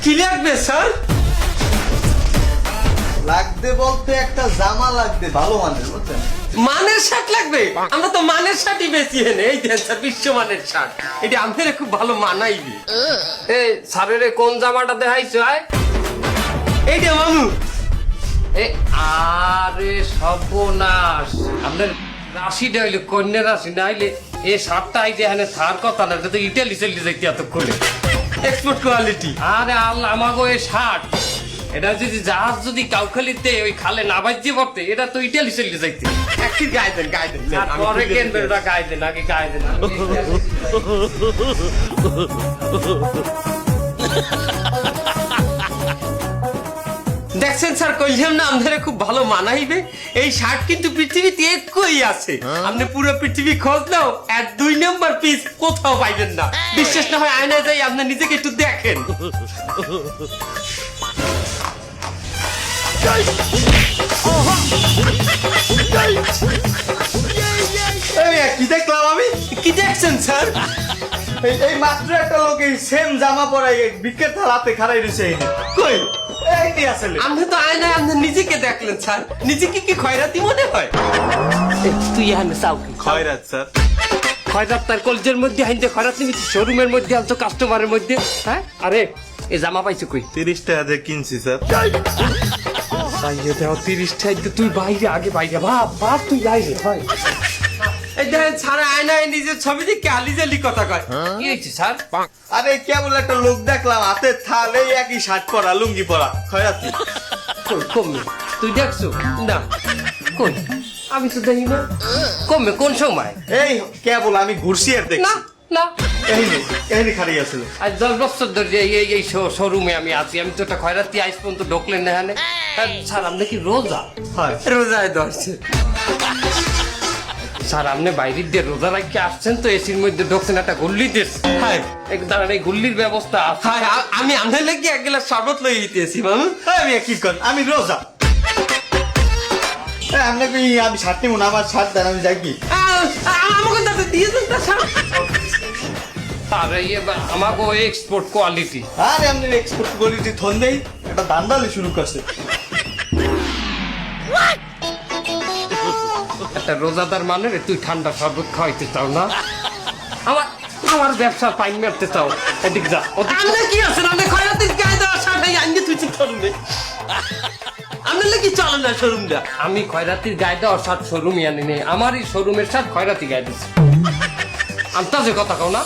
কি লাগবে স্যার? লাগবে বলতে একটা জামা লাগবে ভালো মানের, বুঝছেন? মানের শার্ট লাগবে? আমরা তো মানের শার্টই বেশি এনে এই দেন স্যার, বিশ্বমানের শার্ট। এটা আমাদের খুব ভালো মানাইবে। এই স্যারের কোন জামাটা দেখাইছো? এইটা মামু। আরে সর্বনাশ, আপনার রাশিটা হইলে কন্যা রাশি না হইলে এই শার্টটা আইতে এখানে থার কথা না, এটা তো ইটালি চলে যাইতে এতক্ষণে। Export quality. আরে আল্লাহ, আমাগো এই শার্ট এটা যদি জাহাজ যদি কাউখালিতে ওই খালে না বাজিয়ে পড়তে, এটা তো ইটালি চলে যাইতে। একটি গায়ে দেন, গায়ে দেন। আর পরে কেনবে ওটা গায়ে দেন, আগে গায়ে দেন। দেখছেন স্যার, কইলাম না আমাদের খুব ভালো মানাইবে। এই শার্ট কিন্তু পৃথিবীতে একই আছে। আপনি পুরো পৃথিবী খোঁজ নাও, আর 2 নম্বর পিস কোথাও পাইবেন না। বিশ্বাস না হয় আয়নায় যাই আপনি নিজেকে একটু দেখেন। কি দেখলাম আমি? কি দেখছেন স্যার? এই মাত্র একটা লোক এই সেম জামা পরাই বিকেট হাতে খাড়াই রয়েছে। কই এইটি আসলে আপনি তো আয়নায় আপনি নিজেকে দেখলেন স্যার, নিজেকে কি খয়রাতি মনে হয়? তুই এখানে চাও কি? খয়রাত স্যার। খয়রাত তার কলজের মধ্যে হাইতে খয়রাত নিবি শোরুমের মধ্যে আনছো কাস্টমারের মধ্যে। হ্যাঁ, আরে এই জামা পাইছো কই? 30 টাকা দিয়ে কিনছি স্যার। বাইরে দেওয়া 30 টাকা, তুই বাইরে আগে বাইরে ভাব ভাব, তুই বাইরে হয়। এই দেখেন স্যার, আয়নায় নিজের ছবি দেখে আলিজালি কথা কয়। কি হয়েছে স্যার? আরে কেবল একটা লোক দেখলাম হাতে থাল, এই একই শার্ট পরা লুঙ্গি পরা, খয়রাতি। কই কমে? তুই দেখছো না? কই আমি তো দেখি না। কমে কোন সময়? এই কেবল আমি ঘুরছি আর না দেখছি। না, এই খাড়ি আসলে। আজ 10 বছর ধরে এই শোরুমে আমি আছি। আমি তো একটা খয়রাতি আইস পর্যন্ত ঢোকলেন না এখানে। স্যার আপনি কি রোজা? হয় রোজায় ধরছে। স্যার আপনি বাইরের দিয়ে রোজা রাখতে আসছেন তো এসির মধ্যে ঢোকছেন, একটা গুল্লি দেশ। হ্যাঁ দাঁড়ান, এই গুল্লির ব্যবস্থা আছে? হ্যাঁ, আমি আপনার লাগি এক গ্লাস শরবত লই দিতেছি মামু। আমি কি কর, আমি রোজা। আপনাকে আমি শার্ট নিব না, আমার শার্ট দেন, আমি যাই কি। আমাকে দাদা দিয়ে দেন তা স্যার। আরে আমাকে এক্সপোর্ট কোয়ালিটি। আরে আপনি এক্সপোর্ট কোয়ালিটি থন দেই, এটা দান্দালি শুরু করছে। একটা রোজাদার মানে তুই ঠান্ডা শরবত খাওয়াইতে চাও না? আমার আমার ব্যবসার পাইন মারতে চাও? এদিক যা, ওদিক যা। আপনি কি আছেন? আপনি খয়রাতির গায়ে দেওয়া শার্ট এই আইনে তুই ঠিক করুন। আপনার লাগি চলে না শোরুমটা। আমি খয়রাতির গায়ে দেওয়ার শার্ট শোরুমে আনি নেই, আমারই শোরুমের শার্ট খয়রাতি গায়ে দিচ্ছে। আন্তাজে কথা কও না?